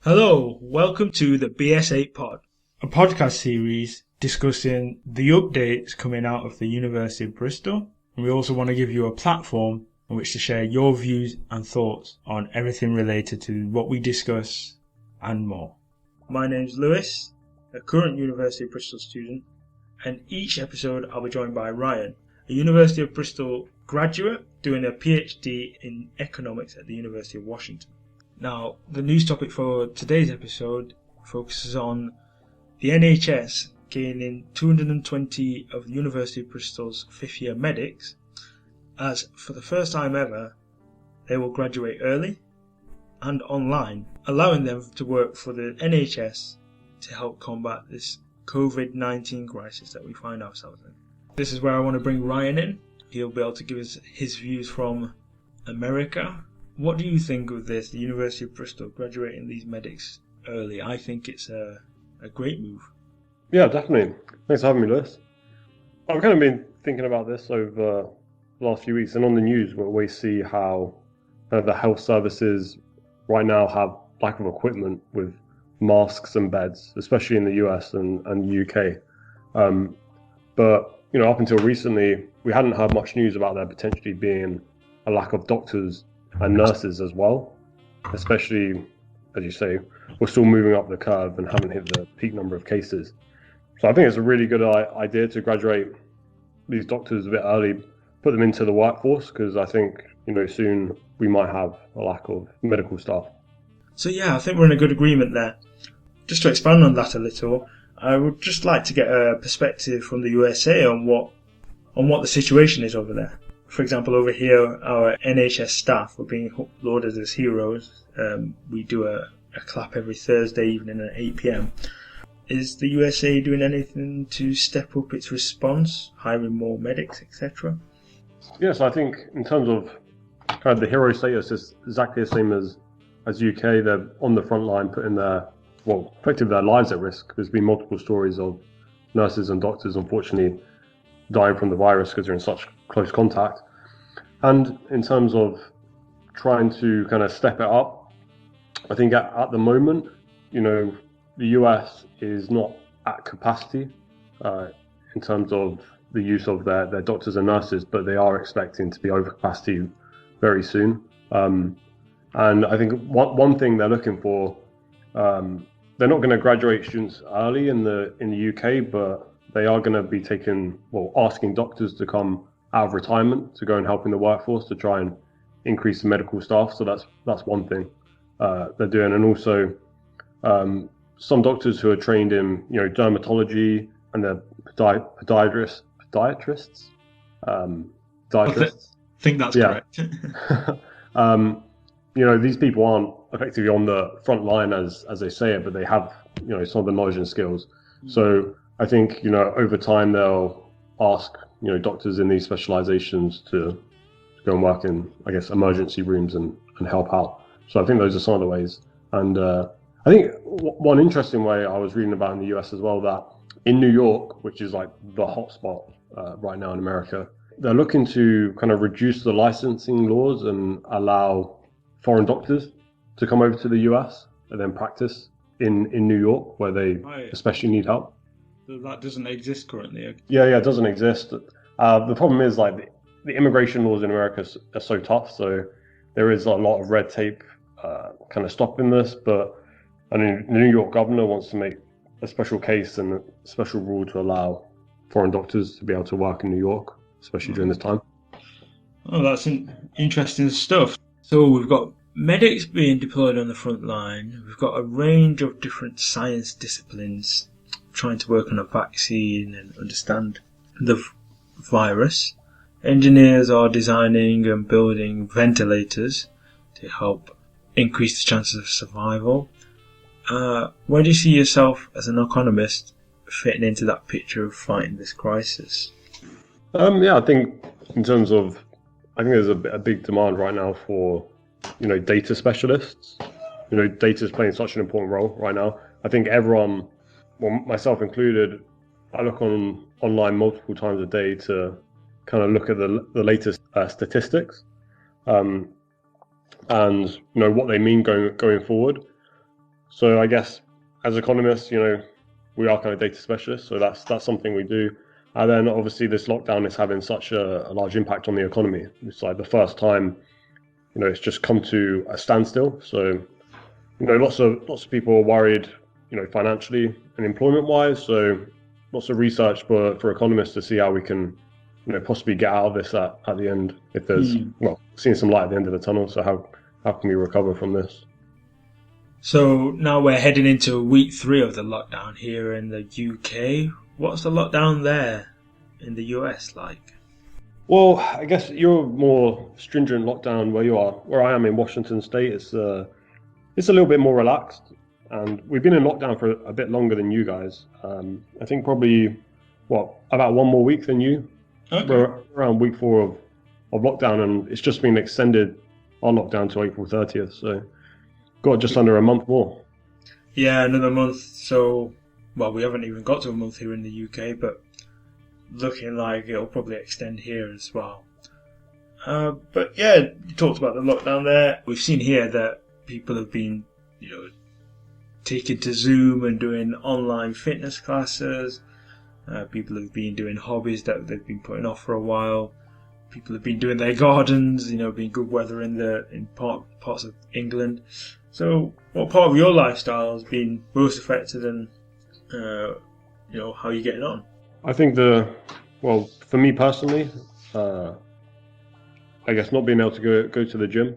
Hello, welcome to the BS8 Pod, a podcast series discussing the updates coming out of the University of Bristol. And we also want to give you a platform on which to share your views and thoughts on everything related to what we discuss and more. My name's Lewis, a current University of Bristol student, and each episode I'll be joined by Ryan, a University of Bristol graduate doing a PhD in economics at the University of Washington. Now, the news topic for today's episode focuses on the NHS gaining 220 of the University of Bristol's fifth-year medics, as for the first time ever, they will graduate early and online, allowing them to work for the NHS to help combat this COVID-19 crisis that we find ourselves in. This is where I want to bring Ryan in. He'll be able to give us his views from America. What do you think of this, the University of Bristol graduating these medics early? I think it's a great move. Yeah, definitely. Thanks for having me, Lewis. I've kind of been thinking about this over the last few weeks, and on the news we always see how the health services right now have lack of equipment with masks and beds, especially in the US and the UK. But up until recently, we hadn't heard much news about there potentially being a lack of doctors and nurses as well, especially, as you say, we're still moving up the curve and haven't hit the peak number of cases. So I think it's a really good idea to graduate these doctors a bit early, put them into the workforce, because I think, soon we might have a lack of medical staff. So yeah, I think we're in a good agreement there. Just to expand on that a little, I would just like to get a perspective from the USA on what the situation is over there. For example, over here, our NHS staff are being lauded as heroes. We do a clap every Thursday evening at 8 p.m. Is the USA doing anything to step up its response, hiring more medics, etc.? Yes, I think in terms of kind of the hero status is exactly the same as UK. They're on the front line, putting effectively their lives at risk. There's been multiple stories of nurses and doctors, unfortunately, dying from the virus because they're in such close contact. And in terms of trying to kind of step it up, I think at the moment, the US is not at capacity in terms of the use of their doctors and nurses, but they are expecting to be over capacity very soon. And I think one thing they're looking for, they're not going to graduate students early in the UK, but they are going to be asking doctors to come out of retirement to go and help in the workforce to try and increase the medical staff. So that's one thing they're doing. And also some doctors who are trained in dermatology and they're podiatrists. I think that's correct. These people aren't effectively on the front line as they say it, but they have some of the knowledge and skills. So I think over time they'll ask doctors in these specializations to go and work in, I guess, emergency rooms and help out. So I think those are some of the ways. And I think one interesting way I was reading about in the US as well, that in New York, which is like the hotspot right now in America, they're looking to kind of reduce the licensing laws and allow foreign doctors to come over to the US and then practice in New York, where they especially need help. That doesn't exist currently. Yeah, it doesn't exist. The problem is the immigration laws in America are so tough, so there is a lot of red tape kind of stopping this. But the New York governor wants to make a special case and a special rule to allow foreign doctors to be able to work in New York, especially during this time. Oh, that's interesting stuff. So we've got medics being deployed on the front line. We've got a range of different science disciplines trying to work on a vaccine and understand the virus. Engineers are designing and building ventilators to help increase the chances of survival. Where do you see yourself as an economist fitting into that picture of fighting this crisis? I think in terms of, I think there's a big demand right now for, data specialists. Data is playing such an important role right now. I think everyone, myself included, I look online multiple times a day to kind of look at the latest statistics, and what they mean going forward. So I guess as economists, we are kind of data specialists, so that's something we do. And then obviously this lockdown is having such a large impact on the economy. It's like the first time, it's just come to a standstill. So, lots of people are worried, financially and employment wise. So lots of research for economists to see how we can, possibly get out of this at the end, if there's, seeing some light at the end of the tunnel. So how can we recover from this? So now we're heading into week 3 of the lockdown here in the UK. What's the lockdown there in the US like? Well, I guess you're more stringent lockdown where you are. Where I am in Washington State, it's a little bit more relaxed, and we've been in lockdown for a bit longer than you guys. I think probably about one more week than you. Okay. We're around week 4 of lockdown, and it's just been extended our lockdown to April 30th. So got just under a month more. Yeah, another month. So, we haven't even got to a month here in the UK, but looking like it'll probably extend here as well. But yeah, you talked about the lockdown there. We've seen here that people have been, taken to Zoom and doing online fitness classes. People have been doing hobbies that they've been putting off for a while. People have been doing their gardens, being good weather in parts of England. So, what part of your lifestyle has been most affected, and how are you getting on? I think for me personally, I guess not being able to go to the gym.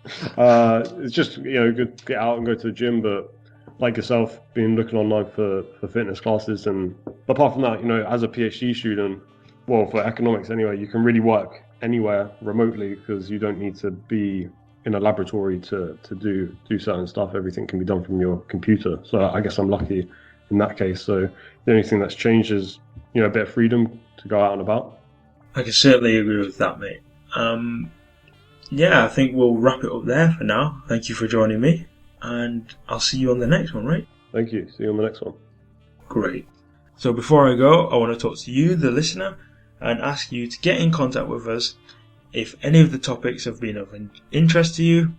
It's just good to get out and go to the gym, but like yourself, been looking online for fitness classes, and apart from that, as a PhD student, for economics anyway, you can really work anywhere remotely because you don't need to be in a laboratory to do certain stuff. Everything can be done from your computer. So I guess I'm lucky in that case. So the only thing that's changed is a bit of freedom to go out and about. I can certainly agree with that, mate. I think we'll wrap it up there for now. Thank you for joining me, and I'll see you on the next one, right? Thank you. See you on the next one. Great. So before I go, I want to talk to you, the listener, and ask you to get in contact with us if any of the topics have been of interest to you.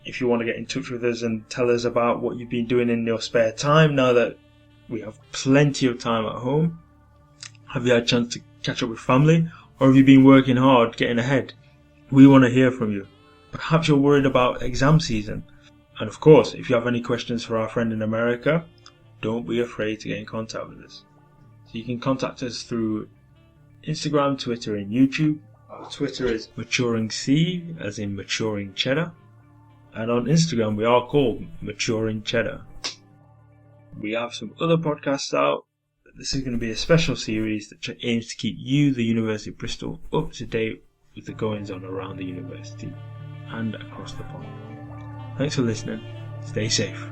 If you want to get in touch with us and tell us about what you've been doing in your spare time now that we have plenty of time at home. Have you had a chance to catch up with family, or have you been working hard getting ahead? We want to hear from you. Perhaps you're worried about exam season. And of course, if you have any questions for our friend in America, don't be afraid to get in contact with us. So you can contact us through Instagram, Twitter and YouTube. Our Twitter is maturingc, as in maturing cheddar. And on Instagram we are called Maturing Cheddar. We have some other podcasts out. This is going to be a special series that aims to keep you, the University of Bristol, up to date with the goings on around the university and across the pond. Thanks for listening. Stay safe.